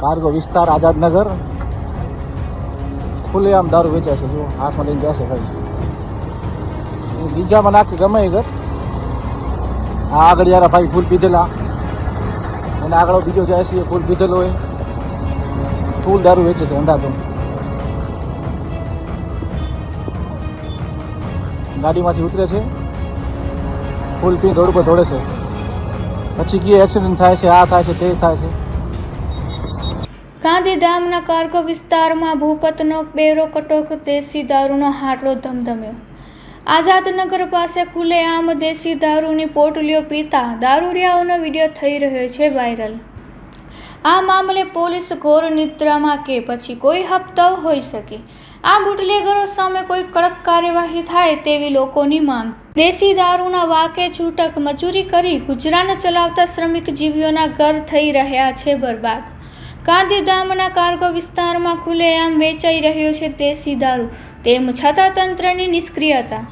Cargo વિસ્તાર આઝાદનગર ખુલ્લેઆમ દારૂ વેચાય છે. જો હાથમાં લઈને જશે ભાઈ. બીજામાં નાખી ગમે ઘર. આ આગળ યાર ભાઈ ફૂલ પીધેલા અને આગળ બીજો જાય છે ફૂલ પીધેલો હોય ફૂલ દારૂ વેચે છે અંધાધો. ગાડીમાંથી ઉતરે છે ફૂલ પી રોડ પર દોડે છે. પછી કે એક્સિડન્ટ થાય છે, આ થાય છે, તે થાય છે. ગાંધીધામના કાર્ગો વિસ્તારમાં ભૂપતનો બેરો કટોક દેશી દારૂનો હાટલો ધમધમ્યો. આઝાદનગર પાસે ખુલ્લેઆમ દેશી દારૂની પોટલીઓ પીતા દારૂડિયાઓનો વિડીયો થઈ રહ્યો છે વાયરલ. આ મામલે પોલીસ ઘોર નિદ્રામાં કે પછી કોઈ હપ્તો હોઈ શકે. આ બુટલેગરો સામે કોઈ કડક કાર્યવાહી થાય તેવી લોકોની માંગ. દેશી દારૂના વાકે છૂટક મજૂરી કરી ગુજરાન ચલાવતા શ્રમિક જીવીઓના ઘર થઈ રહ્યા છે બરબાદ. ગાંધીધામના કાર્ગો વિસ્તારમાં ખુલ્લેઆમ વેચાઈ રહ્યો છે દેશી દારૂ, તેમ છતાં તંત્રની નિષ્ક્રિયતા.